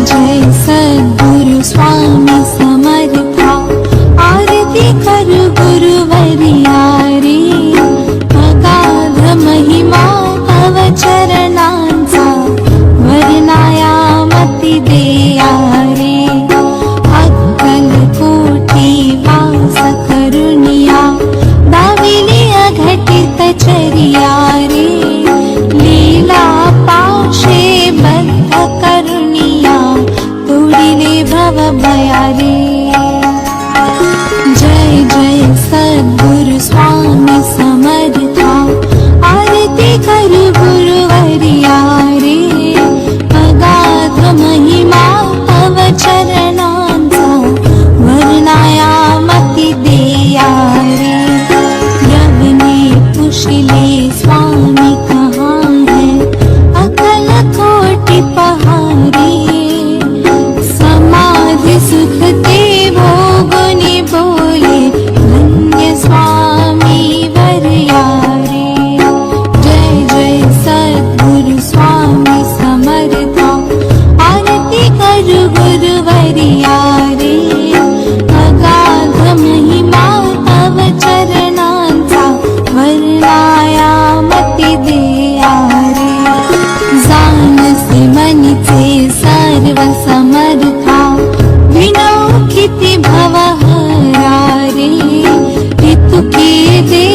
जय सद्गुरु स्वामी समर्था, आरती करू गुरुवर्या रे। अगाध महिमा तव चरणांचा, वर्णाया मती देया रे। अक्कल कोटी वास करुणिया, दाविली अघटित चरिया रे। लीला पाशे बद्ध करुणिया, तोडिले भव भया रे। जय जय सद्गुरु स्वामी समर्था, आरती करू गुरुवर्या रे। अगाध महिमा तव चरणांचा, वर्णाया मती देया रे। यवने पुशिले स्वामी कहाँ है, अकल कोटि पहारे। समाधि सुख ते भोगुनि बोले, धन्य स्वामी वर्या रे। जय जय सद्गुरु स्वामी समर्था, आरती करू गुरुवर्या रे। अगाध महिमा तव चरणांचा, वर्णाया मती देया रे। जाणसे मनीचे सर्व समर्था, विनो किती भवहरा रे। ऋतुके दे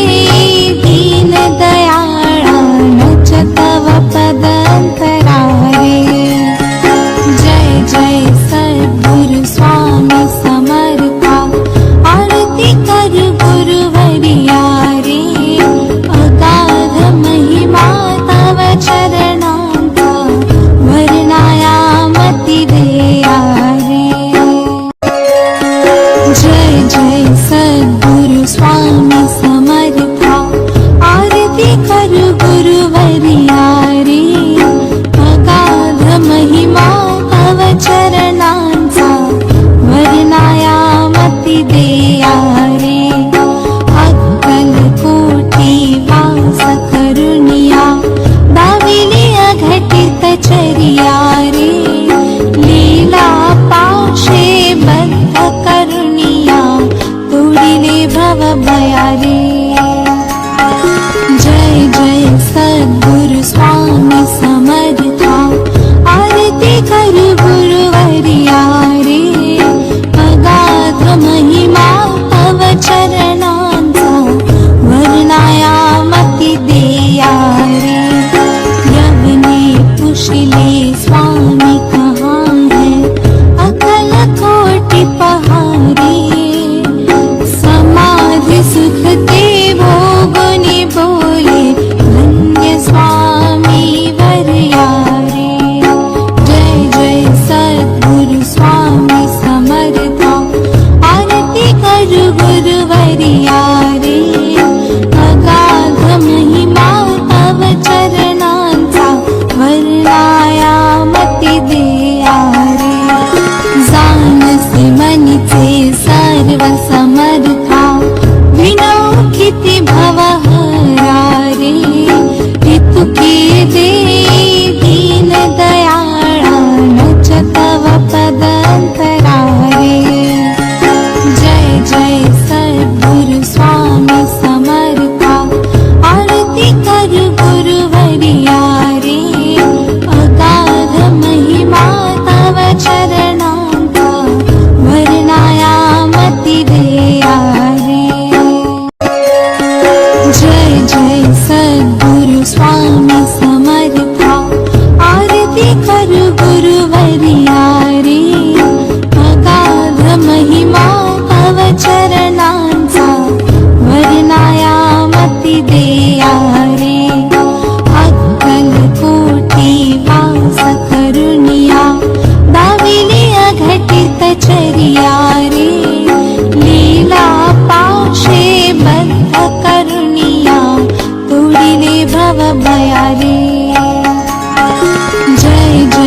दीन दयाळा, नच तव पदंतरा रे। जय जय सद्गुरु स्वामी समर्था, आरती करू गुरुवर्या रे। अगाध महिमा तव चरणांचा, वर्णाया मती देया रे। जय जय सद्गुरु स्वामी समर्था, आरती करू गुरुवर्या रे। अगाध महिमा तव चरणांचा, वर्णाया मती देया रे। अक्कल कोटी वास करुणिया, दाविली अघटित चरिया रे। लीला पाशे बद्ध करुणिया, तोडिले भव भया रे। जय जय सद्गुरु स्वामी समर्था, आरती करू गुरुवर्या रे। अगाध महिमा तव चरणांचा, वर्णाया मती देया रे। यवने पुशिले स्वामी कहाँ है, अकल कोटि पहारे। समाधि सुख ते भोगुनि बोले, धन्य स्वामी वर्या रे। जय जय सद्गुरु स्वामी समर्था, आरती करू गुरुवर्या रे। अगाध महिमा तव चरणांचा, वर्णाया मती देया रे। जाणसे मनीचे सर्व समर्था, विनो किती भवहरा रे। ऋतुके दे दीन दयाळा, नच तव पदंतरा रे। जय जय सद्गुरु स्वामी समर्था, आरती करू गुरुवर्या रे। अगाध महिमा तव चरणांचा, वर्णाया मती देया रे। जय जय सद्गुरु स्वामी समर्था, आरती करू गुरुवर्या रे। अगाध महिमा तव चरणांचा, वर्णाया मती देया रे। अक्कल कोटी वास करुणिया, दाविली अघटित चरिया रे। लीला पाशे बद्ध करुणिया, तोडिले भव भया रे। जय जय